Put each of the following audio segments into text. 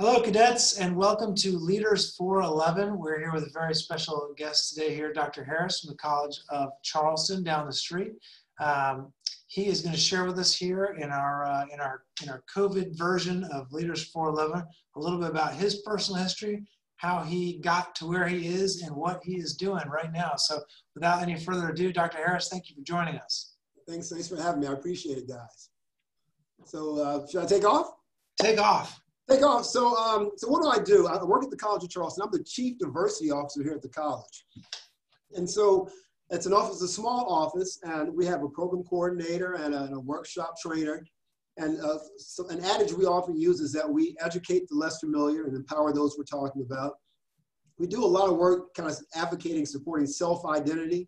Hello, cadets, and welcome to Leaders 411. We're here with a very special guest today here, Dr. Harris from the College of Charleston down the street. He is going to share with us here in our COVID version of Leaders 411 a little bit about his personal history, how he got to where he is, and what he is doing right now. So, without any further ado, Dr. Harris, thank you for joining us. Thanks for having me. I appreciate it, guys. So, should I take off? Take off. Take off. So what do? I work at the College of Charleston. I'm the Chief Diversity Officer here at the college. And so it's an office, a small office, and we have a program coordinator and a workshop trainer. And so an adage we often use is that we educate the less familiar and empower those we're talking about. We do a lot of work kind of advocating, supporting self-identity.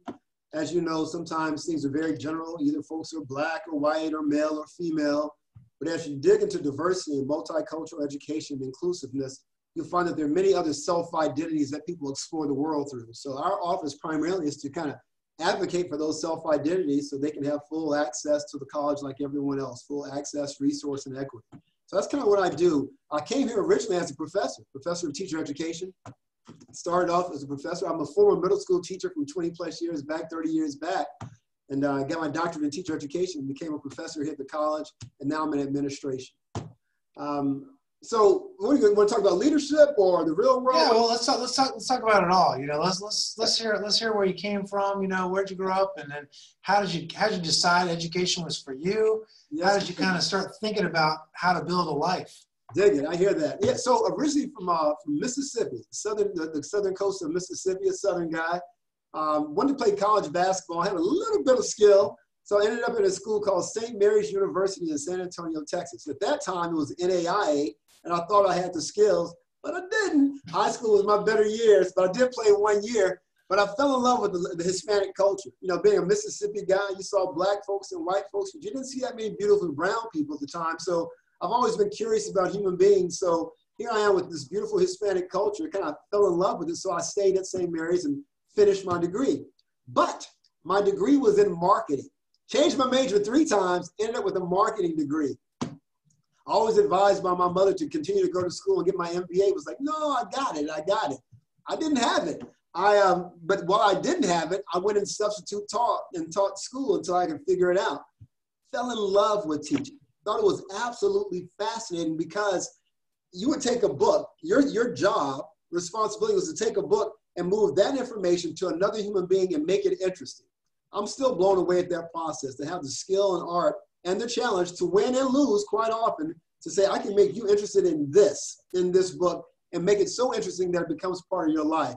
As you know, sometimes things are very general. Either folks are black or white or male or female. But as you dig into diversity and multicultural education and inclusiveness, you'll find that there are many other self-identities that people explore the world through. So our office primarily is to kind of advocate for those self-identities so they can have full access to the college like everyone else, full access, resource, and equity. So that's kind of what I do. I came here originally as a professor of teacher education. Started off as a professor. I'm a former middle school teacher from 20 plus years back, 30 years back. And I got my doctorate in teacher education, became a professor here at the college, and now I'm in administration. So, what do you want to talk about, leadership or the real world? Yeah, well, let's talk about it all. You know, let's hear where you came from. You know, where'd you grow up, and then how did you decide education was for you? Yes. How did you kind of start thinking about how to build a life? Dig it, I hear that. Yeah, so originally from Mississippi, the southern coast of Mississippi, a southern guy. Wanted to play college basketball, had a little bit of skill, so I ended up at a school called St. Mary's University in San Antonio, Texas. At that time, it was NAIA, and I thought I had the skills, but I didn't. High school was my better years, but I did play 1 year, but I fell in love with the Hispanic culture. You know, being a Mississippi guy, you saw black folks and white folks, but you didn't see that many beautiful brown people at the time, so I've always been curious about human beings, so here I am with this beautiful Hispanic culture, kind of fell in love with it, so I stayed at St. Mary's and finished my degree. But my degree was in marketing. Changed my major 3 times, ended up with a marketing degree. Always advised by my mother to continue to go to school and get my MBA. Was like, no, I got it. I didn't have it. But while I didn't have it, I went and substitute taught school until I could figure it out. Fell in love with teaching. Thought it was absolutely fascinating because you would take a book, your job, responsibility was to take a book and move that information to another human being and make it interesting. I'm still blown away at that process, to have the skill and art and the challenge to win and lose quite often, to say, I can make you interested in this book, and make it so interesting that it becomes part of your life.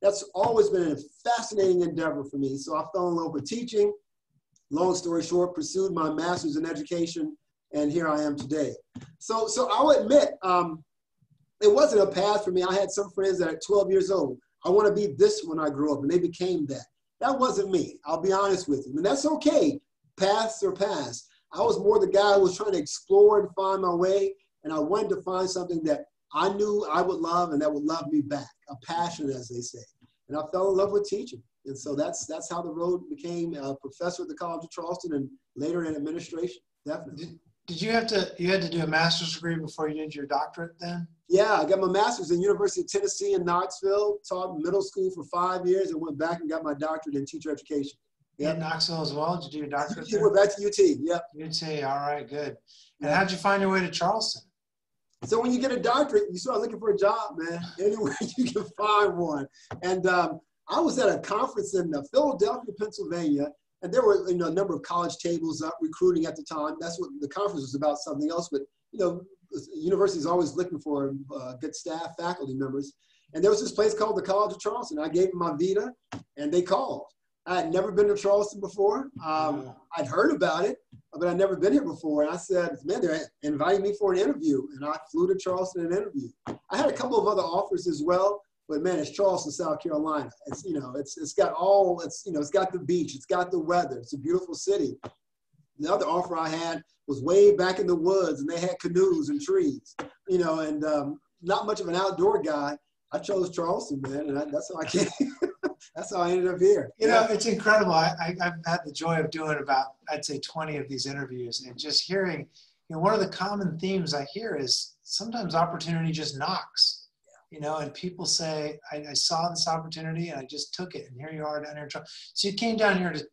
That's always been a fascinating endeavor for me. So I fell in love with teaching. Long story short, pursued my master's in education, and here I am today. So I'll admit, it wasn't a path for me. I had some friends that at 12 years old, I want to be this when I grow up, and they became that. That wasn't me. I'll be honest with you. And that's okay. Paths are paths. I was more the guy who was trying to explore and find my way, and I wanted to find something that I knew I would love and that would love me back, a passion, as they say. And I fell in love with teaching. And so that's how the road became a professor at the College of Charleston and later in administration, definitely. Did you had to do a master's degree before you did your doctorate then? Yeah, I got my master's in University of Tennessee in Knoxville, taught middle school for 5 years, and went back and got my doctorate in teacher education. Yep. In Knoxville as well? Did you do your doctorate there? Went back to UT, yep. UT, all right, good. And how'd you find your way to Charleston? So when you get a doctorate, you start looking for a job, man, anywhere you can find one. And I was at a conference in Philadelphia, Pennsylvania, and there were a number of college tables up recruiting at the time. That's what the conference was about, something else. But the university is always looking for good staff, faculty members. And there was this place called the College of Charleston. I gave them my vita, and they called. I had never been to Charleston before. I'd heard about it, but I'd never been here before. And I said, man, they're inviting me for an interview. And I flew to Charleston and interviewed. I had a couple of other offers as well. But man, it's Charleston, South Carolina. It's it's got it's got the beach, it's got the weather, it's a beautiful city. The other offer I had was way back in the woods, and they had canoes and trees, and not much of an outdoor guy. I chose Charleston, man, and that's how I came. That's how I ended up here. You know, it's incredible. I've had the joy of doing about, I'd say, 20 of these interviews, and just hearing one of the common themes I hear is sometimes opportunity just knocks, and people say, I saw this opportunity and I just took it, and here you are down here. So you came down here to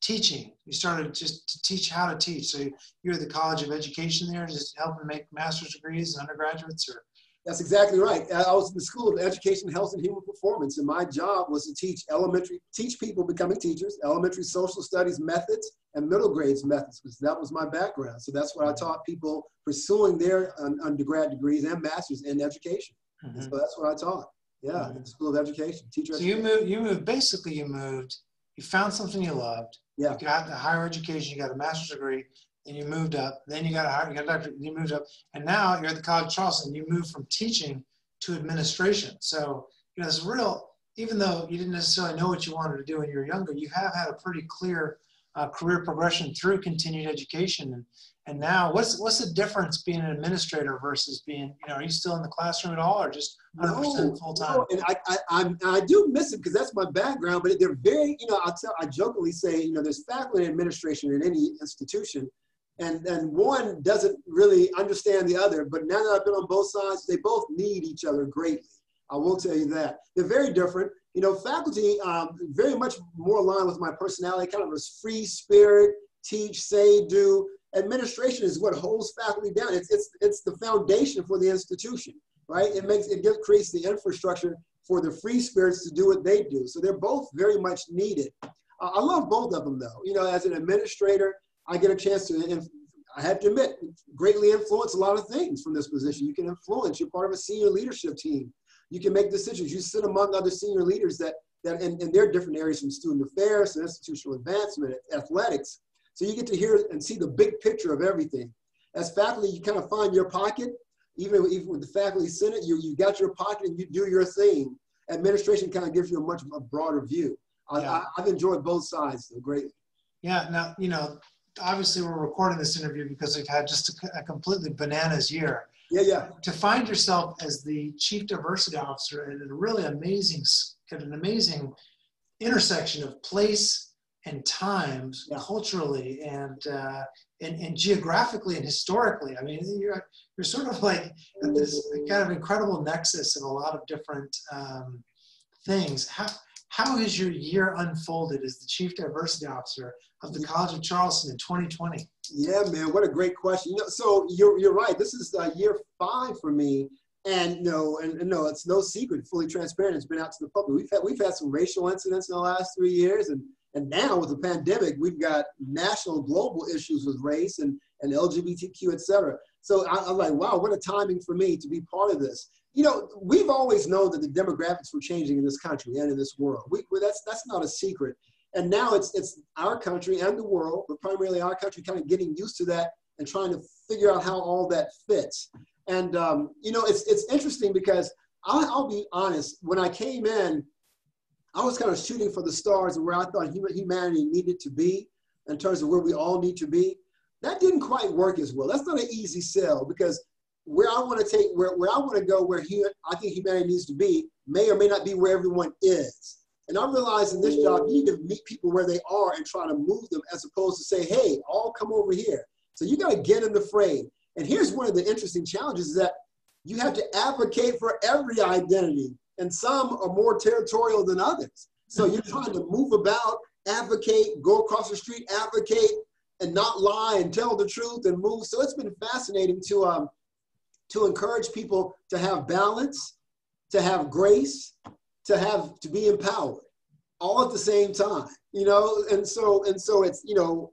teaching. You started just to teach how to teach. So you're at the College of Education there, just helping make master's degrees and undergraduates, or? That's exactly right. I was in the School of Education, Health, and Human Performance, and my job was to teach people becoming teachers, elementary social studies methods, and middle grades methods, because that was my background. So that's what I taught people pursuing their undergrad degrees and masters in education. So that's what I taught. Yeah, in the School of Education, teacher. So you moved, you found something you loved. Yeah. You got the higher education, you got a master's degree, then you moved up, then you got a doctorate, you moved up, and now you're at the College of Charleston. You moved from teaching to administration. So, it's real, even though you didn't necessarily know what you wanted to do when you were younger, you have had a pretty clear career progression through continued education. And now, what's the difference being an administrator versus being, are you still in the classroom at all, or just 100% full time? No, and I do miss it because that's my background, but they're very, I jokingly say, there's faculty and administration in any institution. And one doesn't really understand the other, but now that I've been on both sides, they both need each other greatly. I will tell you that. They're very different. Faculty, very much more aligned with my personality, kind of a free spirit, teach, say, do. Administration is what holds faculty down. It's the foundation for the institution, right? It creates the infrastructure for the free spirits to do what they do. So they're both very much needed. I love both of them though. As an administrator, I get a chance to, I have to admit, greatly influence a lot of things from this position. You can influence, you're part of a senior leadership team. You can make decisions. You sit among other senior leaders that in their different areas, from student affairs to institutional advancement, athletics. So you get to hear and see the big picture of everything. As faculty, you kind of find your pocket. Even with the faculty senate, you got your pocket and you do your thing. Administration kind of gives you a much broader view. I've enjoyed both sides greatly. Yeah, now, obviously we're recording this interview because we've had just a completely bananas year. Yeah. To find yourself as the Chief Diversity Officer at a really amazing intersection of place and times, culturally and geographically and historically. I mean, you're sort of like at this kind of incredible nexus of a lot of different things. How has your year unfolded as the Chief Diversity Officer of the College of Charleston in 2020? Yeah, man, what a great question. So you're right. This is year 5 for me, and no, it's no secret, fully transparent. It's been out to the public. We've had some racial incidents in the last 3 years, and now with the pandemic, we've got national, global issues with race and LGBTQ, et cetera. So I'm like, wow, what a timing for me to be part of this. We've always known that the demographics were changing in this country and in this world. That's not a secret. And now it's our country and the world, but primarily our country, kind of getting used to that and trying to figure out how all that fits. And, it's interesting because I'll be honest, when I came in, I was kind of shooting for the stars and where I thought humanity needed to be in terms of where we all need to be. That didn't quite work as well. That's not an easy sell, because where I want to go, where I think humanity needs to be, may or may not be where everyone is. And I realized in this job, you need to meet people where they are and try to move them, as opposed to say, hey, all come over here. So you got to get in the frame. And here's one of the interesting challenges, is that you have to advocate for every identity, and some are more territorial than others. So you're trying to move about, advocate, go across the street, advocate, and not lie and tell the truth and move. So it's been fascinating to encourage people to have balance, to have grace, to be empowered, all at the same time, and so it's,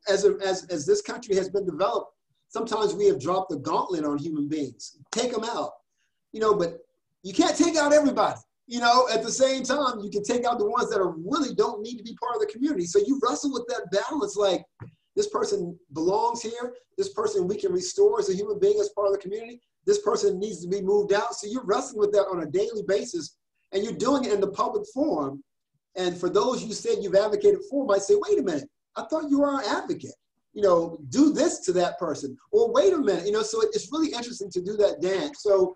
as this country has been developed, sometimes we have dropped the gauntlet on human beings, take them out, but you can't take out everybody, at the same time, you can take out the ones that really don't need to be part of the community. So you wrestle with that balance, like, this person belongs here, this person we can restore as a human being, as part of the community, this person needs to be moved out. So you're wrestling with that on a daily basis, and you're doing it in the public forum. And for those you said you've advocated for might say, wait a minute, I thought you were our advocate. Do this to that person. Or wait a minute, so it's really interesting to do that dance. So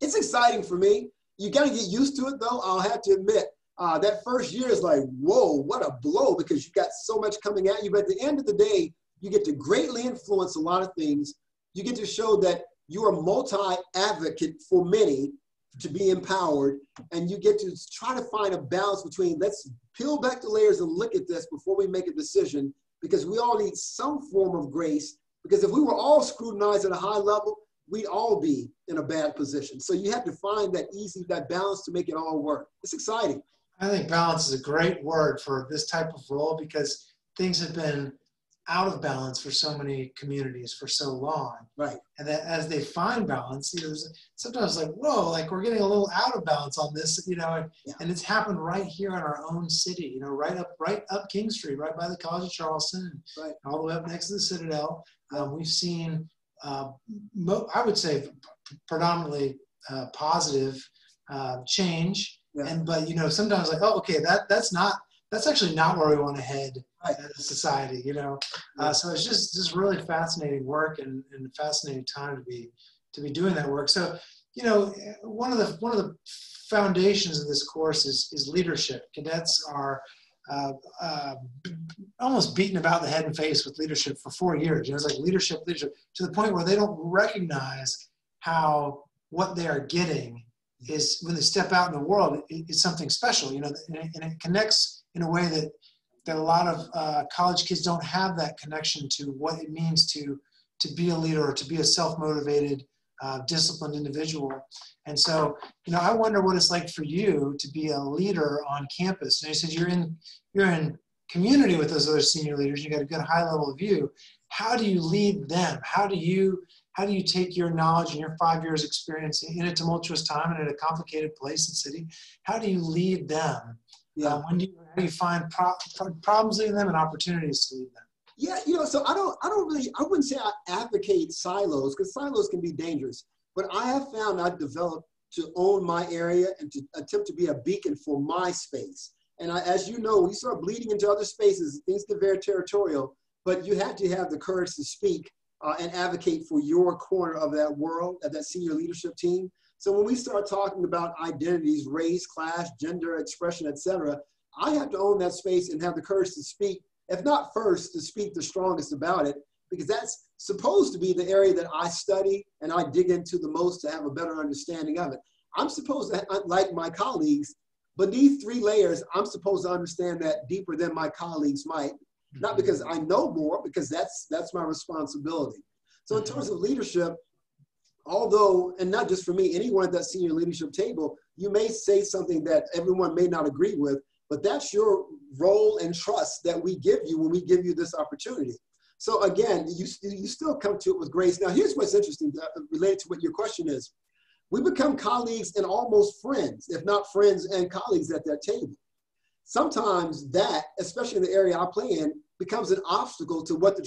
it's exciting for me. You got to get used to it, though. I'll have to admit, that first year is like, whoa, what a blow, because you've got so much coming at you. But at the end of the day, You get to greatly influence a lot of things. You get to show that you're a multi-advocate for many to be empowered. And you get to try to find a balance between, let's peel back the layers and look at this before we make a decision, because we all need some form of grace. Because if we were all scrutinized at a high level, we'd all be in a bad position. So you have to find that balance to make it all work. It's exciting. I think balance is a great word for this type of role, because things have been out of balance for so many communities for so long. Right. And that as they find balance, there's sometimes like, whoa, like we're getting a little out of balance on this, and it's happened right here in our own city, right up King Street, right by the College of Charleston, and all the way up next to the Citadel. We've seen, I would say, predominantly positive change. Yeah. But sometimes like, oh, okay, that's actually not where we want to head as a society, So it's just really fascinating work and a fascinating time to be doing that work. So, one of the foundations of this course is leadership. Cadets are almost beaten about the head and face with leadership for 4 years. It's like leadership, to the point where they don't recognize how what they are getting is, when they step out in the world, it's something special, and it connects in a way that a lot of college kids don't have that connection to what it means to be a leader or to be a self-motivated, disciplined individual. And so, I wonder what it's like for you to be a leader on campus. And you said you're in community with those other senior leaders. You got a good high level view. How do you lead them? How do you take your knowledge and your 5 years experience in a tumultuous time and in a complicated place and city? How do you lead them? Yeah. How do you find problems leading them and opportunities to lead them? Yeah, so I wouldn't say I advocate silos, because silos can be dangerous. But I have found I've developed to own my area and to attempt to be a beacon for my space. And as you know, we start bleeding into other spaces, things get very territorial, but you have to have the courage to speak and advocate for your corner of that world, of that senior leadership team. So when we start talking about identities, race, class, gender, expression, etc., I have to own that space and have the courage to speak, if not first, to speak the strongest about it, because that's supposed to be the area that I study and I dig into the most to have a better understanding of it. I'm supposed to, like my colleagues, beneath 3 layers, I'm supposed to understand that deeper than my colleagues might. Not because I know more, because that's my responsibility. So in terms of leadership, although, and not just for me, anyone at that senior leadership table, you may say something that everyone may not agree with, but that's your role and trust that we give you when we give you this opportunity. So again, you still come to it with grace. Now, here's what's interesting related to what your question is. We become colleagues and almost friends, if not friends and colleagues at that table. Sometimes that, especially in the area I play in, becomes an obstacle to what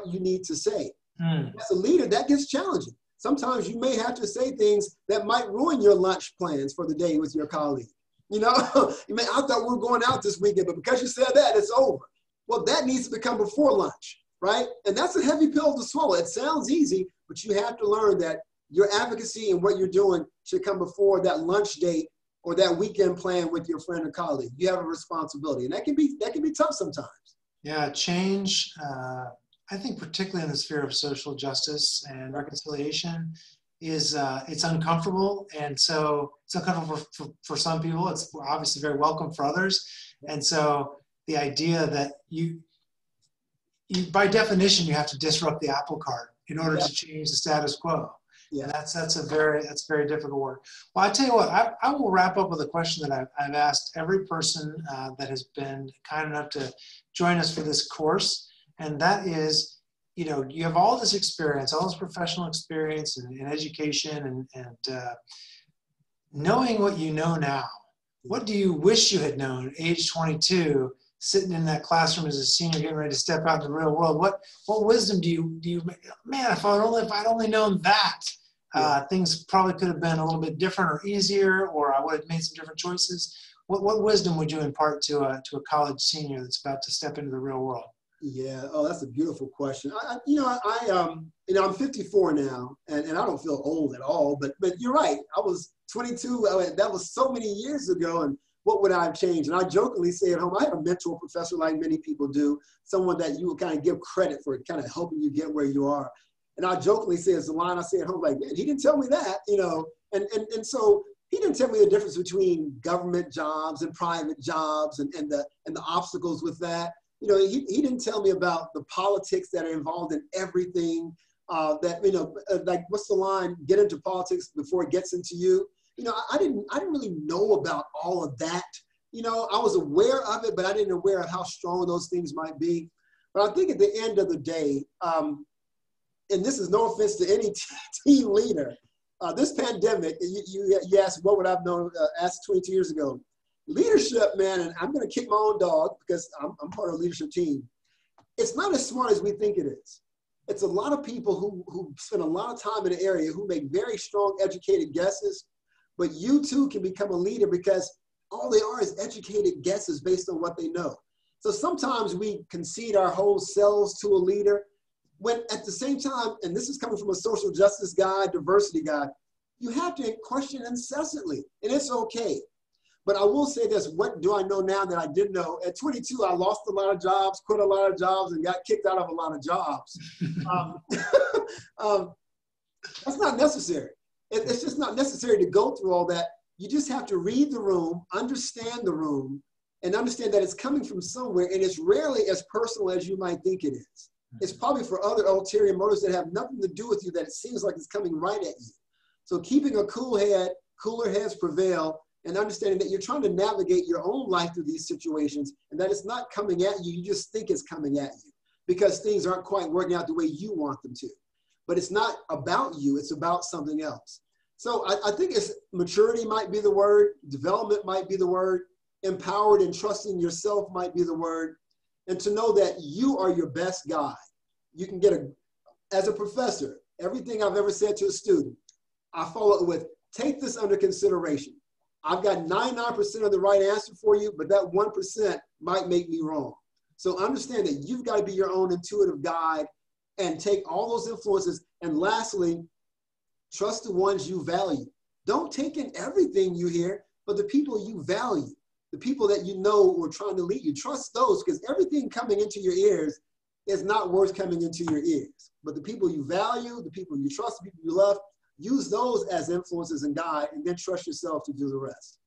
you need to say. As a leader, that gets challenging. Sometimes you may have to say things that might ruin your lunch plans for the day with your colleague. I thought we were going out this weekend, but because you said that, it's over. Well, that needs to become before lunch, right? And that's a heavy pill to swallow. It sounds easy, but you have to learn that your advocacy and what you're doing should come before that lunch date or that weekend plan with your friend or colleague. You have a responsibility, and that can be tough sometimes. Yeah, change. I think particularly in the sphere of social justice and reconciliation is it's uncomfortable, and so it's uncomfortable for some people. It's obviously very welcome for others, and so the idea that you by definition you have to disrupt the apple cart in order to change the status quo. Yeah, and that's very difficult work. Well, I tell you what, I will wrap up with a question that I've asked every person that has been kind enough to join us for this course, and that is, you have all this experience, all this professional experience in education, and knowing what you know now. What do you wish you had known, age 22, sitting in that classroom as a senior, getting ready to step out in the real world? What wisdom do you man, if I'd only known that, things probably could have been a little bit different or easier, or I would have made some different choices. What wisdom would you impart to a college senior that's about to step into the real world? Yeah. Oh, that's a beautiful question. I'm 54 now, and I don't feel old at all. But you're right. I was 22. That was so many years ago, and what would I have changed? And I jokingly say at home, I had a mentor professor like many people do, someone that you would kind of give credit for kind of helping you get where you are. And I jokingly say, it's the line I say at home, like, man, he didn't tell me that, you know. And so he didn't tell me the difference between government jobs and private jobs and the obstacles with that. You know, he didn't tell me about the politics that are involved in everything. That, you know, like, what's the line? Get into politics before it gets into you. You know, I didn't really know about all of that. You know, I was aware of it, but I didn't aware of how strong those things might be. But I think at the end of the day, and this is no offense to any team leader, this pandemic, you asked what would I've known, asked 22 years ago. Leadership, man, and I'm going to kick my own dog because I'm part of a leadership team. It's not as smart as we think it is. It's a lot of people who spend a lot of time in an area who make very strong, educated guesses, but you too can become a leader because all they are is educated guesses based on what they know. So sometimes we concede our whole selves to a leader when at the same time, and this is coming from a social justice guy, diversity guy, you have to question incessantly, and it's okay. But I will say this, what do I know now that I didn't know? At 22, I lost a lot of jobs, quit a lot of jobs, and got kicked out of a lot of jobs. That's not necessary. It's just not necessary to go through all that. You just have to read the room, understand the room, and understand that it's coming from somewhere, and it's rarely as personal as you might think it is. It's probably for other ulterior motives that have nothing to do with you, that it seems like it's coming right at you. So keeping a cool head, cooler heads prevail, and understanding that you're trying to navigate your own life through these situations and that it's not coming at you, you just think it's coming at you because things aren't quite working out the way you want them to. But it's not about you, it's about something else. So I think it's maturity might be the word, development might be the word, empowered and trusting yourself might be the word, and to know that you are your best guide. You can get as a professor, everything I've ever said to a student, I follow it with, take this under consideration. I've got 99% of the right answer for you, but that 1% might make me wrong. So understand that you've got to be your own intuitive guide and take all those influences. And lastly, trust the ones you value. Don't take in everything you hear, but the people you value, the people that you know who are trying to lead you, trust those, because everything coming into your ears is not worth coming into your ears. But the people you value, the people you trust, the people you love, use those as influences and guide, and then trust yourself to do the rest.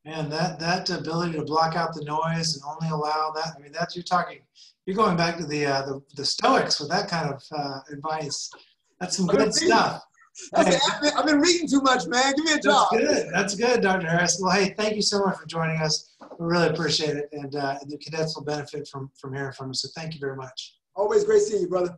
Man, that ability to block out the noise and only allow that, I mean, that's, you're going back to the Stoics with that kind of advice. That's some good stuff. I've been reading too much, man. Give me a job. That's good. That's good, Dr. Harris. Well, hey, thank you so much for joining us. We really appreciate it. And the cadets will benefit from hearing from you. So thank you very much. Always great seeing you, brother.